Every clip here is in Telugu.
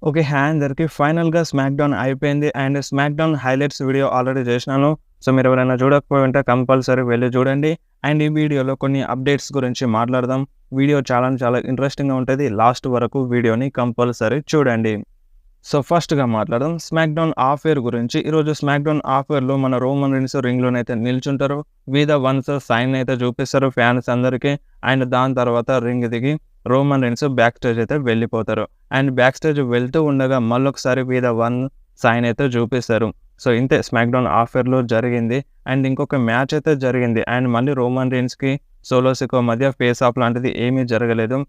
ఓకే. హాయ్ అందరికి. ఫైనల్‌గా స్మాక్‌డౌన్ అయిపోయింది. And SmackDown highlights video already చేసినాను. సో, మీరెవరైనా చూడకపోయి ఉంటే కంపల్సరీ వెళ్లి చూడండి. అండ్ ఈ వీడియోలో కొన్ని అప్డేట్స్ గురించి మాట్లాడదాం. వీడియో చాలా ఇంట్రెస్టింగ్‌గా ఉంటది. లాస్ట్ వరకు వీడియోని కంపల్సరీ చూడండి. సో, ఫస్ట్‌గా మాట్లాడదాం స్మాక్‌డౌన్ ఆఫేర్ గురించి. ఈరోజు స్మాక్‌డౌన్ ఆఫేర్‌లో మన రోమన్ రీన్స్ రింగ్‌లోనైతే నిల్చుంటారు. మీద వన్స్ సైన్ అయితే చూపిస్తారు ఫ్యాన్స్ అందరికి. అండ్ దాని తర్వాత రింగ్ దిగి రోమన్ రీన్స్ బ్యాక్ స్టేజ్ అయితే వెళ్ళిపోతారు. అండ్ బ్యాక్ స్టేజ్ వెళ్తూ ఉండగా మళ్ళొకసారి మీద వన్ సైన్ అయితే చూపిస్తారు. సో, ఇంతే స్మాక్‌డౌన్ ఆఫేర్‌లో జరిగింది. అండ్ ఇంకొక మ్యాచ్ అయితే జరిగింది. అండ్ మళ్ళీ రోమన్ రీన్స్‌కి సోలో సికోవ మధ్య ఫేస్ ఆఫ్ లాంటిది ఏమీ జరగలేదు.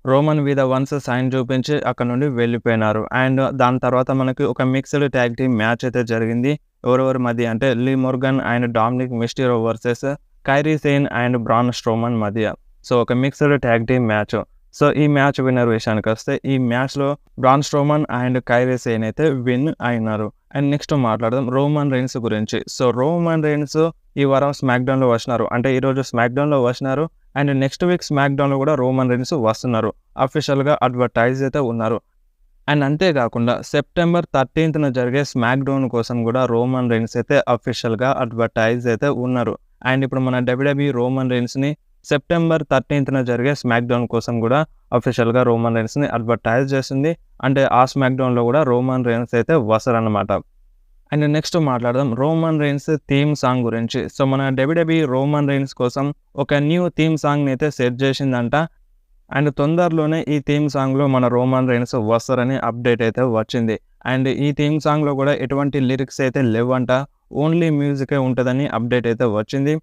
రోమన్ మీద వన్స్ సైన్ చూపించి అక్కడి నుండి వెళ్ళిపోయినారు. అండ్ దాని తర్వాత మనకి ఒక మిక్స్డ్ ట్యాగ్ టీమ్ మ్యాచ్ అయితే జరిగింది. ఎవరెవరి మధ్య అంటే Lee Morgan and Dominik Mysterio versus Kairi Sane and Braun Strowman మధ్య. సో, ఒక mixed tag team match. So, ఈ మ్యాచ్ విన్నర్ విషయానికొస్తే ఈ మ్యాచ్‌లో Braun Strowman and Kairi Sane అయితే విన్ అయినారు. అండ్ నెక్స్ట్ మాట్లాడదాం రోమన్ రీన్స్ గురించి. సో, రోమన్ రీన్స్ ఈ వారం స్మాక్‌డౌన్‌లో వచ్చినారు. అంటే ఈరోజు స్మాక్‌డౌన్‌లో వచ్చినారు. అండ్ నెక్స్ట్ వీక్ స్మాక్‌డౌన్‌లో కూడా రోమన్ రీన్స్ వస్తున్నారు. అఫీషియల్‌గా అడ్వర్టైజ్ అయితే ఉన్నారు. అండ్ అంతేకాకుండా సెప్టెంబర్ 13న జరిగే స్మాక్‌డౌన్ కోసం కూడా రోమన్ రీన్స్ అయితే అఫీషియల్‌గా అడ్వర్టైజ్ అయితే ఉన్నారు. అండ్ ఇప్పుడు మన డబ్ల్యూడబ్ల్యూఈ రోమన్ రీన్స్‌ని సెప్టెంబర్ 13న జరిగే స్మాక్‌డౌన్ కోసం కూడా అఫీషియల్‌గా రోమన్ రీన్స్‌ని అడ్వర్టైజ్ చేసింది. అంటే ఆ స్మాక్‌డౌన్‌లో కూడా రోమన్ రీన్స్ అయితే వస్తారన్నమాట. అండ్ నెక్స్ట్ మాట్లాడదాం రోమన్ రీన్స్ థీమ్ సాంగ్ గురించి. సో, మన డబ్ల్యూడబ్ల్యూఈ రోమన్ రీన్స్ కోసం ఒక న్యూ థీమ్ సాంగ్‌ని అయితే సెట్ చేసిందంట. అండ్ తొందరలోనే ఈ థీమ్ సాంగ్‌లో మన రోమన్ రీన్స్ వస్తారని అప్డేట్ అయితే వచ్చింది. అండ్ ఈ థీమ్ సాంగ్‌లో కూడా ఎటువంటి లిరిక్స్ అయితే లేవంట. ఓన్లీ మ్యూజికే ఉంటదని అప్డేట్ అయితే వచ్చింది.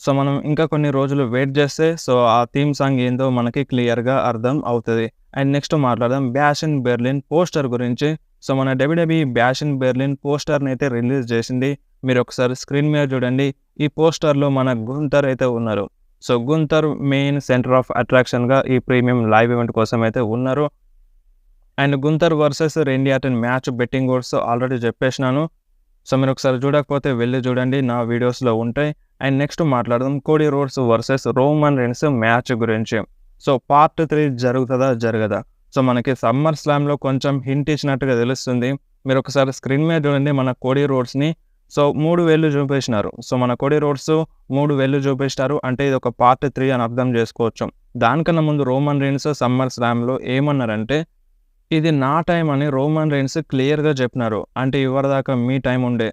సో, మనం ఇంకా కొన్ని రోజులు వెయిట్ చేస్తే సో, ఆ థీమ్ సాంగ్ ఏందో మనకి క్లియర్‌గా అర్థం అవుతది. అండ్ నెక్స్ట్ మాట్లాడదాం బ్యాష్ ఇన్ బెర్లిన్ పోస్టర్ గురించి. సో, మన డబ్ల్యూడబ్ల్యూఈ బ్యాష్ ఇన్ బెర్లిన్ పోస్టర్‌ని అయితే రిలీజ్ చేసింది. మీరొకసారి స్క్రీన్ మీద చూడండి. ఈ పోస్టర్‌లో మన గుంతర్ అయితే ఉన్నారు. So, Gunther main center of అట్రాక్షన్‌గా ఈ ప్రీమియం లైవ్ ఈవెంట్ కోసం అయితే ఉన్నారు. And Gunther versus Randy Orton match betting odds already చెప్పేసినాను. సో, మీరొకసారి చూడకపోతే వెళ్లి చూడండి. నా వీడియోస్‌లో ఉంటాయి. అండ్ నెక్స్ట్ మాట్లాడదాం Cody Rhodes versus Roman Reigns match గురించి. సో, పార్ట్ 3 జరుగుతదా? జరగదా? సో, మనకి సమ్మర్ స్లామ్‌లో కొంచెం హింట్ ఇచ్చినట్టుగా తెలుస్తుంది. మీరొకసారి స్క్రీన్ మీద చూడండి మన కోడీ రోడ్స్‌ని. సో, 3 వేళ్ళు చూపేసినారు. సో, మన కోడీ రోడ్స్ 3 వేళ్ళు చూపిస్తారు. అంటే ఇది ఒక పార్ట్ 3 అని అర్థం చేసుకోవచ్చు. దానికన్నా ముందు రోమన్ రీన్స్ సమ్మర్ స్లామ్‌లో ఏమన్నారంటే ఇది నా టైమ్ అని రోమన్ రీన్స్ క్లియర్‌గా చెప్పినారు. అంటే ఇప్పటిదాకా మీ టైమ్ ఉండే.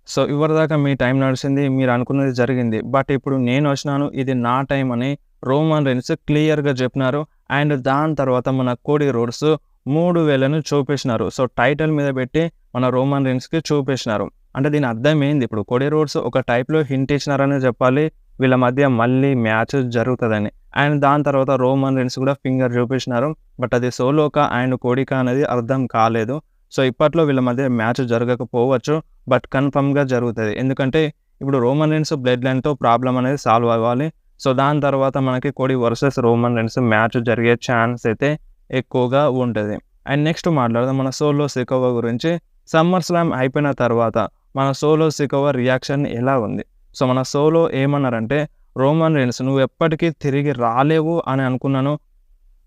సో, ఇప్పటిదాకా మీ టైం నడిచింది. మీరు అనుకున్నది జరిగింది. బట్ ఇప్పుడు నేనొచ్చినాను. ఇది నా టైమ్ అని రోమన్ రీన్స్ క్లియర్‌గా చెప్పినారు. అండ్ దాని తర్వాత మన కోడీ రోడ్స్ 3000ను చూపించినారు. సో, టైటిల్ మీద పెట్టి మన రోమన్ రీన్స్‌కి చూపించినారు. అంటే దీని అర్థం ఏంది? ఇప్పుడు కోడీ రోడ్స్ ఒక టైప్‌లో హింట్ ఇచ్చినారనే చెప్పాలి. వీళ్ళ మధ్య మళ్ళీ మ్యాచ్ జరుగుతదని. అండ్ దాని తర్వాత రోమన్ రీన్స్ కూడా ఫింగర్ చూపించినారు. బట్ అది సోలోకా అండ్ కోడికా అనేది అర్థం కాలేదు. సో, ఇప్పట్లో వీళ్ళ మధ్య మ్యాచ్ జరగకపోవచ్చు. బట్ కన్ఫర్మ్‌గా జరుగుతది. ఎందుకంటే ఇప్పుడు రోమన్ రీన్స్ బ్లడ్ లైన్‌తో ప్రాబ్లమ్ అనేది సాల్వ్ అవ్వాలి. సో, దాని తర్వాత మనకి కోడి వర్సెస్ రోమన్ రీన్స్ మ్యాచ్ జరిగే ఛాన్స్ అయితే ఎక్కువగా ఉంటది. అండ్ నెక్స్ట్ మాట్లాడదాం మన సోలో సికోవా గురించి. సమ్మర్ స్లామ్ అయిపోయిన తర్వాత మన సోలో సికోవా రియాక్షన్ ఎలా ఉంది? సో, మన సోలో ఏమన్నారంటే రోమన్ రీన్స్ నువ్వు ఎప్పటికీ తిరిగి రాలేవు అని అనుకున్నాను.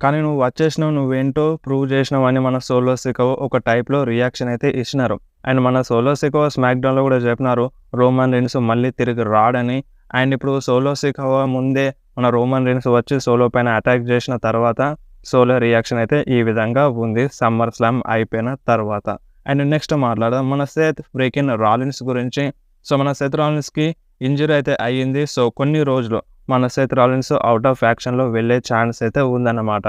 కానీ నువ్వు వచ్చేసినావు, నువ్వేంటో ప్రూవ్ చేసినావు అని మన సోలో సికోవా ఒక టైప్‌లో రియాక్షన్ అయితే ఇచ్చినారు. అండ్ మన సోలో సికోవా స్మాక్‌డౌన్‌లో కూడా చెప్పినారు రోమన్ రీన్స్ మళ్ళీ తిరిగి రాడని. అండ్ ఇప్పుడు సోలో సికోవా ముందే మన రోమన్ రీన్స్ వచ్చి సోలో పైన అటాక్ చేసిన తర్వాత సోలో రియాక్షన్ అయితే ఈ విధంగా ఉంది సమ్మర్ స్లామ్ అయిపోయిన తర్వాత. అండ్ నెక్స్ట్ మాట్లాడదాం మన సెత్ ఫ్రీకిన్ రాలిన్స్ గురించి. సో, మన సెత్ రాలిన్స్‌కి ఇంజ్యూరీ అయితే అయ్యింది. సో, కొన్ని రోజులు మన సెత్ రాలిన్స్ ఔట్ ఆఫ్ యాక్షన్‌లో వెళ్ళే ఛాన్స్ అయితే ఉందన్నమాట.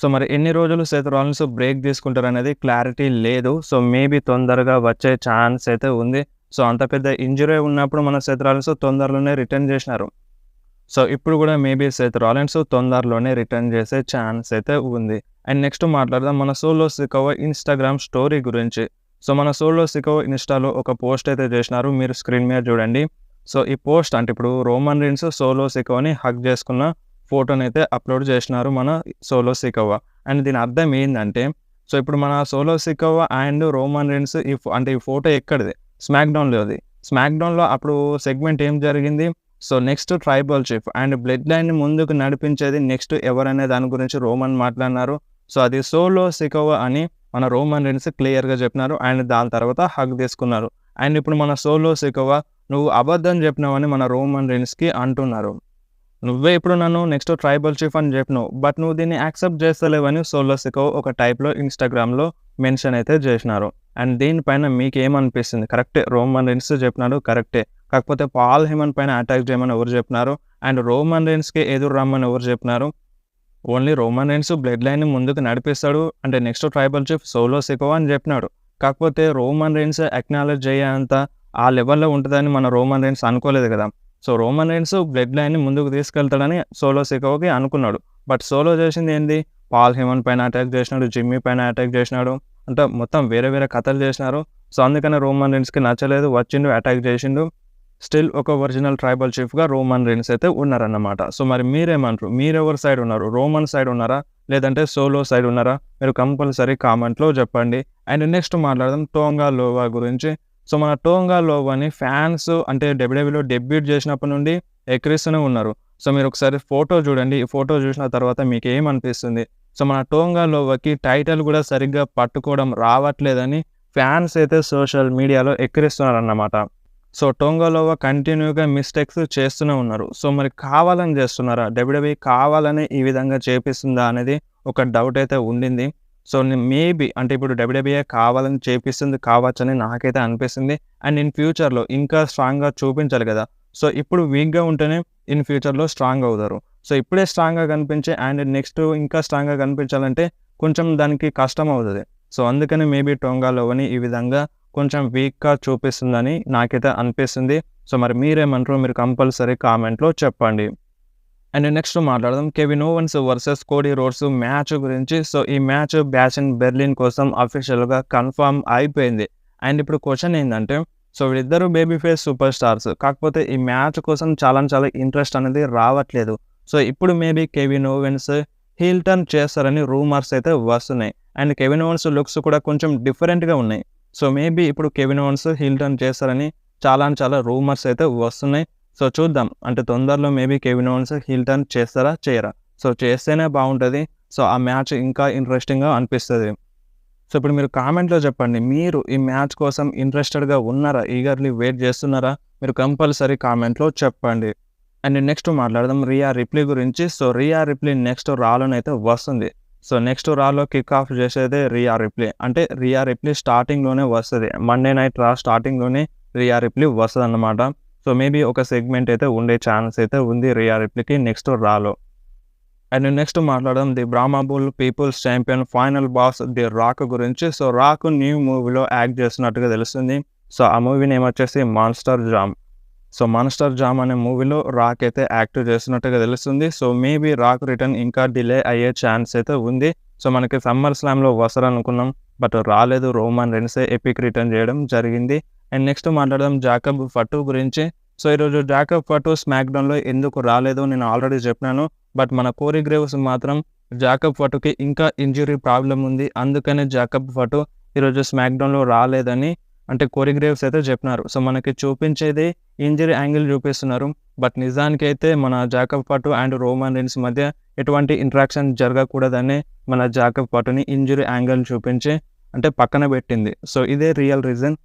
సో, మరి ఎన్ని రోజులు సెత్ రాలిన్స్ బ్రేక్ తీసుకుంటారనేది క్లారిటీ లేదు. సో, మేబీ తొందరగా వచ్చే ఛాన్స్ అయితే ఉంది. సో, అంత పెద్ద ఇంజ్యూరీ ఉన్నప్పుడు మన సెత్ రాలిన్స్ తొందరలోనే రిటర్న్ చేసినారు. సో, ఇప్పుడు కూడా మేబీ సెత్ రాలిన్స్ తొందరలోనే రిటర్న్ చేసే ఛాన్స్ అయితే ఉంది. అండ్ నెక్స్ట్ మాట్లాడదాం మన సోలో సికోవా ఇన్‌స్టాగ్రామ్ స్టోరీ గురించి. సో, మన సోలో సికోవా ఇన్‌స్టాలో ఒక పోస్ట్ అయితే చేసినారు. మీరు స్క్రీన్ మీద చూడండి. సో, ఈ పోస్ట్ అంటే ఇప్పుడు రోమన్ రీన్స్ సోలో సికోవాని హగ్ చేసుకున్న ఫోటోనైతే అప్‌లోడ్ చేసినారు మన సోలో సికోవా. అండ్ దీని అర్థం ఏందంటే సో, ఇప్పుడు మన Solo Sikoa and Roman Reigns అంటే ఈ ఫోటో ఎక్కడిది? స్మాక్‌డౌన్‌లోది. స్మాక్‌డౌన్‌లో అప్పుడు సెగ్మెంట్ ఏం జరిగింది? So, next tribal chief and blood లైన్‌ని ముందుకు నడిపించేది నెక్స్ట్ ఎవరనే దాని గురించి రోమన్ మాట్లాడినారు. సో, అది సోలో సికోవా అని మన రోమన్ రెయిన్స్ క్లియర్‌గా చెప్పినారు. అండ్ దాని తర్వాత హగ్ తీసుకున్నారు. అండ్ ఇప్పుడు మన సోలో సికోవా నువ్వు అబద్ధం చెప్పినావని మన రోమన్ రెయిన్స్‌కి అంటున్నారు. నువ్వే ఇప్పుడు నన్ను నెక్స్ట్ ట్రైబల్ చీఫ్ అని చెప్పినావు. బట్ నువ్వు దీన్ని యాక్సెప్ట్ చేస్తలేవని సోలో సికోవా ఒక టైప్‌లో ఇన్‌స్టాగ్రామ్‌లో మెన్షన్ అయితే చేసినారు. అండ్ దీనిపైన మీకేమనిపిస్తుంది? కరెక్టే రోమన్ రెయిన్స్ చెప్పినాడు కరెక్టే. కాకపోతే పాల్ హేమన్ పైన అటాక్ చేయమని ఎవరు చెప్పినారు? అండ్ రోమన్ రెయిన్స్‌కి ఎదురు రమ్మని ఎవరు చెప్పినారు? ఓన్లీ రోమన్ రెయిన్స్ బ్లడ్ లైన్‌ని ముందుకు నడిపిస్తాడు. అంటే next tribal chief solo Sikoa అని చెప్పినాడు. కాకపోతే రోమన్ రెయిన్స్ అక్నాలెడ్జ్ అయ్యేంత ఆ లెవెల్‌లో ఉంటదని మన రోమన్ రెయిన్స్ అనుకోలేదు కదా! సో, రోమన్ రెయిన్స్ బ్లడ్ లైన్‌ని ముందుకు తీసుకెళ్తాడని సోలో సికోవాకి అనుకున్నాడు. బట్ సోలో చేసింది ఏంది? పాల్ హేమన్ పైన అటాక్ చేసినాడు, జిమ్మీ పైన అటాక్ చేసినాడు. అంటే మొత్తం వేరే వేరే కథలు చేసినారు. సో, అందుకనే రోమన్ రెయిన్స్‌కి నచ్చలేదు. వచ్చిండు, అటాక్ చేసిండు. స్టిల్ ఒక ఒరిజినల్ ట్రైబల్ చీఫ్‌గా రోమన్ రెయిన్స్ అయితే ఉన్నారన్నమాట. సో, మరి మీరేమంటారు? మీరెవరి సైడ్ ఉన్నారు? రోమన్ సైడ్ ఉన్నారా? లేదంటే సోలో సైడ్ ఉన్నారా? మీరు కంపల్సరీ కామెంట్‌లో చెప్పండి. అండ్ నెక్స్ట్ మాట్లాడదాం టోంగా లోవా గురించి. సో, మన టోంగా లోవాని ఫ్యాన్స్ అంటే డబ్ల్యూడబ్ల్యూఈలో డెబ్యూట్ చేసినప్పటి నుండి ఎక్కిరిస్తూనే ఉన్నారు. సో, మీరొకసారి ఫోటో చూడండి. ఈ ఫోటో చూసిన తర్వాత మీకేమనిపిస్తుంది? సో, మన టోంగా లోవాకి టైటిల్ కూడా సరిగ్గా పట్టుకోవడం రావట్లేదని ఫ్యాన్స్ అయితే సోషల్ మీడియాలో ఎక్కిరిస్తున్నారన్నమాట. సో, టోంగా లోవా కంటిన్యూగా మిస్టేక్స్ చేస్తూనే ఉన్నారు. సో, మరి కావాలని చేస్తున్నారా? డబ్ల్యూడబ్ల్యూఈ కావాలని ఈ విధంగా చేపిస్తుందా అనేది ఒక డౌట్ అయితే ఉండింది. సో, మేబీ అంటే ఇప్పుడు డబ్ల్యూడబ్ల్యూఈ కావాలని చేపిస్తుంది కావచ్చని నాకైతే అనిపిస్తుంది. అండ్ ఇన్ ఫ్యూచర్‌లో ఇంకా స్ట్రాంగ్‌గా చూపించాలి కదా! సో, ఇప్పుడు వీక్‌గా ఉంటేనే ఇన్ ఫ్యూచర్‌లో స్ట్రాంగ్ అవుతారు. సో, ఇప్పుడే స్ట్రాంగ్‌గా కనిపించి అండ్ నెక్స్ట్ ఇంకా స్ట్రాంగ్‌గా కనిపించాలంటే కొంచెం దానికి కష్టం అవుతది. సో, అందుకని మేబీ టోంగా లోవాని ఈ విధంగా కొంచెం వీక్‌గా చూపిస్తుందని నాకైతే అనిపిస్తుంది. సో, మరి మీరేమంటారో మీరు కంపల్సరీ కామెంట్‌లో చెప్పండి. అండ్ నెక్స్ట్ మాట్లాడదాం Kevin ovens versus Cody roads match గురించి. సో, ఈ మ్యాచ్ బ్యాష్ ఇన్ బెర్లిన్ కోసం అఫీషియల్‌గా కన్ఫర్మ్ అయిపోయింది. అండ్ ఇప్పుడు క్వెషన్ ఏందంటే, సో, వీళ్ళిద్దరూ బేబీ ఫేస్ సూపర్ స్టార్స్. కాకపోతే ఈ మ్యాచ్ కోసం చాలా ఇంట్రెస్ట్ అనేది రావట్లేదు. సో, ఇప్పుడు maybe Kevin Owens heel turn చేస్తారని రూమర్స్ అయితే వస్తున్నాయి. అండ్ కెవిన్ ఓవెన్స్ లుక్స్ కూడా కొంచెం డిఫరెంట్‌గా ఉన్నాయి. సో, మేబీ ఇప్పుడు కెవిన్ ఓవెన్స్ హీల్ టర్న్ చేస్తారని చాలా రూమర్స్ అయితే వస్తున్నాయి. సో, చూద్దాం. అంటే తొందరలో maybe Kevin Owens heel turn చేస్తారా? చేయరా? సో, చేస్తేనే బావుంటది. సో, ఆ మ్యాచ్ ఇంకా ఇంట్రెస్టింగ్‌గా అనిపిస్తది. సో, ఇప్పుడు మీరు కామెంట్‌లో చెప్పండి. మీరు ఈ మ్యాచ్ కోసం ఇంట్రెస్టెడ్‌గా ఉన్నారా? ఈగర్‌లీ వెయిట్ చేస్తున్నారా? మీరు కంపల్సరీ కామెంట్‌లో చెప్పండి. అండ్ నెక్స్ట్ మాట్లాడదాం రియా రిప్లీ గురించి. సో, రియా రిప్లీ నెక్స్ట్ రాలోనైతే వస్తుంది. సో, నెక్స్ట్ రాలో కిక్ ఆఫ్ చేసేదే రియా రిప్లీ. అంటే రియా రిప్లీ స్టార్టింగ్‌లోనే వస్తది. మండే నైట్ రా స్టార్టింగ్‌లోనే రియా రిప్లీ వస్తదన్నమాట. సో, మేబీ ఒక సెగ్మెంట్ అయితే ఉండే ఛాన్స్ అయితే ఉంది రియా రిప్లీకి నెక్స్ట్ రాలో. అండ్ నెక్స్ట్ మాట్లాడదాం the Brahma bull people's champion final boss the Rock గురించి. So, Rock new movie act చేస్తున్నట్టుగా తెలుస్తుంది. సో, ఆ మూవీ నేమ్ వచ్చేసి Monster Jam. So, Monster Jam అనే మూవీలో రాక్ అయితే యాక్ట్ చేస్తున్నట్టుగా తెలుస్తుంది. సో, మేబీ రాక్ రిటర్న్ ఇంకా డిలే అయ్యే ఛాన్స్ అయితే ఉంది. సో, మనకి సమ్మర్ స్లామ్‌లో వస్తారనుకున్నాం. బట్ రాలేదు. రోమన్ రెయిన్సే ఎపిక్ రిటర్న్ చేయడం జరిగింది. అండ్ నెక్స్ట్ మాట్లాడదాం జాకబ్ ఫటు గురించి. సో, ఈరోజు జాకబ్ ఫటు స్మాక్‌డౌన్‌లో ఎందుకు రాలేదో నేను ఆల్రెడీ చెప్పినాను. బట్ మన కోరీ గ్రేవ్స్ మాత్రం జాకబ్ ఫటుకి ఇంకా ఇంజ్యూరీ ప్రాబ్లమ్ ఉంది. అందుకనే జాకబ్ ఫటు ఈరోజు స్మాక్‌డౌన్‌లో రాలేదని అంటే కోరీ గ్రేవ్స్ అయితే చెప్పినారు. సో, మనకి చూపించేది ఇంజ్యూరీ యాంగిల్ చూపిస్తున్నారు. బట్ నిజానికైతే మన జాకబ్ ఫటు అండ్ రోమన్ రెయిన్స్ మధ్య ఎటువంటి ఇంటరాక్షన్ జరగకూడదనే మన జాకబ్ ఫటుని ఇంజ్యూరీ యాంగిల్ చూపించి అంటే పక్కన పెట్టింది. సో, ఇదే రియల్ రీజన్.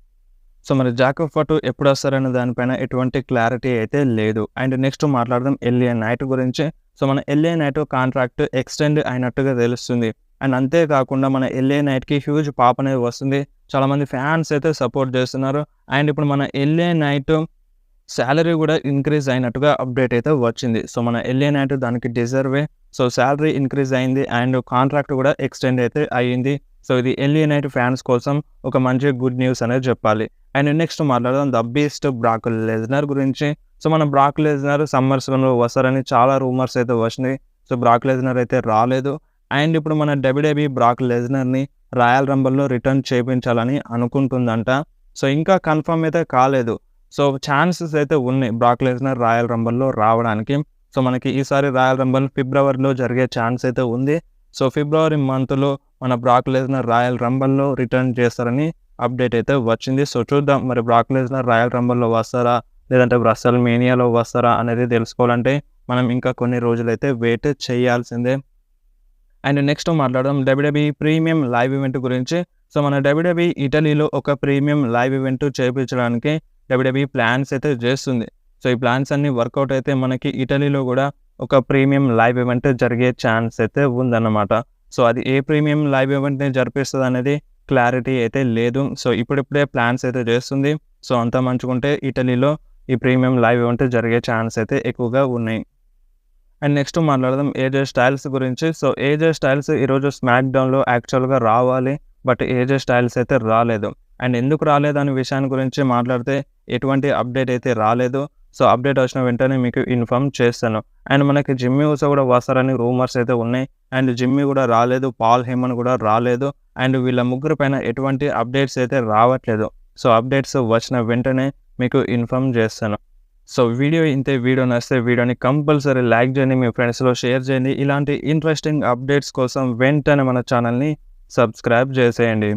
సో, మరి జాకబ్ ఫటు ఎప్పుడొస్తారనే దానిపైన ఎటువంటి క్లారిటీ అయితే లేదు. అండ్ నెక్స్ట్ మాట్లాడదాం ఎల్ఏ నైట్ గురించి. సో, మన ఎల్ఏ నైట్ కాంట్రాక్ట్ ఎక్స్టెండ్ అయినట్టుగా తెలుస్తుంది. అండ్ అంతేకాకుండా మన ఎల్ఏ నైట్‌కి హ్యూజ్ పాప్ అనేది వస్తుంది. చాలామంది ఫ్యాన్స్ అయితే సపోర్ట్ చేస్తున్నారు. అండ్ ఇప్పుడు మన ఎల్ఏ నైట్ సాలరీ కూడా ఇంక్రీజ్ అయినట్టుగా అప్డేట్ అయితే వచ్చింది. సో, మన ఎల్ఏ నైట్ దానికి డిజర్వే. సో, సాలరీ ఇంక్రీజ్ అయింది అండ్ కాంట్రాక్ట్ కూడా ఎక్స్టెండ్ అయితే అయ్యింది. సో, ఇది ఎల్ఏ నైట్ ఫ్యాన్స్ కోసం ఒక మంచి గుడ్ న్యూస్ అనేది చెప్పాలి. అండ్ నెక్స్ట్ మాట్లాడదాం ద బీస్ట్ బ్రాక్ లెస్నర్ గురించి. సో, మన బ్రాక్ లెస్నర్ సమ్మర్ స్లామ్‌లో వస్తారని చాలా రూమర్స్ అయితే వచ్చినాయి. సో, బ్రాక్ లెస్నర్ అయితే రాలేదు. అండ్ ఇప్పుడు మన డబ్ల్యూడబ్ల్యూఈ బ్రాక్ లెస్నర్‌ని రాయల్ రంబుల్‌లో రిటర్న్ చేపించాలని అనుకుంటుందంట. సో, ఇంకా కన్ఫర్మ్ అయితే కాలేదు. సో, ఛాన్సెస్ అయితే ఉన్నాయి బ్రాక్ లెస్నర్ రాయల్ రంబుల్‌లో రావడానికి. సో, మనకి ఈసారి రాయల్ రంబుల్ ఫిబ్రవరిలో జరిగే ఛాన్స్ అయితే ఉంది. సో, ఫిబ్రవరి మంత్‌లో మన బ్రాక్ లెస్నర్ రాయల్ రంబుల్‌లో రిటర్న్ చేస్తారని అప్డేట్ అయితే వచ్చింది. సో, చూద్దాం మరి బ్రాక్ లెస్నర్ రాయల్ రంబుల్‌లో వస్తారా? లేదంటే రెసల్ మేనియాలో వస్తారా? అనేది తెలుసుకోవాలంటే మనం ఇంకా కొన్ని రోజులైతే వెయిట్ చేయాల్సిందే. అండ్ నెక్స్ట్ మాట్లాడదాం డబ్ల్యూడబ్ల్యూఈ ప్రీమియం లైవ్ ఈవెంట్ గురించి. సో మన డబ్ల్యూడబ్ల్యూఈ ఇటలీలో ఒక ప్రీమియం లైవ్ ఈవెంట్ చేపించడానికి డబ్ల్యూడబ్ల్యూఈ ప్లాన్స్ అయితే చేస్తుంది. సో ఈ ప్లాన్స్ అన్నీ వర్కౌట్ అయితే మనకి ఇటలీలో కూడా ఒక ప్రీమియం లైవ్ ఈవెంట్ జరిగే ఛాన్స్ అయితే ఉందన్నమాట. సో అది ఏ ప్రీమియం లైవ్ ఈవెంట్ని జరిపిస్తుంది అనేది క్లారిటీ అయితే లేదు. సో ఇప్పుడిప్పుడే ప్లాన్స్ అయితే చేస్తుంది. సో అంతా మంచుకుంటే ఇటలీలో ఈ ప్రీమియం లైవ్ ఈవెంట్ జరిగే ఛాన్స్ అయితే ఎక్కువగా ఉన్నాయి. అండ్ నెక్స్ట్ మాట్లాడదాం ఏజే స్టైల్స్ గురించి. సో ఏజే స్టైల్స్ ఈరోజు స్మాక్ డౌన్లో యాక్చువల్గా రావాలి, బట్ ఏజే స్టైల్స్ అయితే రాలేదు. అండ్ ఎందుకు రాలేదు అనే విషయాన్ని గురించి మాట్లాడితే ఎటువంటి అప్డేట్ అయితే రాలేదు. సో అప్డేట్ వచ్చిన వెంటనే మీకు ఇన్ఫార్మ్ చేస్తాను. అండ్ మనకి జిమ్మీ ఊసో కూడా వస్తారని రూమర్స్ అయితే ఉన్నాయి. అండ్ జిమ్మీ కూడా రాలేదు, పాల్ హేమన్ కూడా రాలేదు. అండ్ వీళ్ళ ముగ్గురు పైన ఎటువంటి అప్డేట్స్ అయితే రావట్లేదు. సో అప్డేట్స్ వచ్చిన వెంటనే మీకు ఇన్ఫార్మ్ చేస్తాను. సో వీడియో ఇంతే. వీడియో నచ్చితే వీడియోని కంపల్సరీ లైక్ చేయండి, మీ ఫ్రెండ్స్లో షేర్ చేయండి. ఇలాంటి ఇంట్రెస్టింగ్ అప్డేట్స్ కోసం వెంటనే మన ఛానల్ని సబ్స్క్రైబ్ చేసేయండి.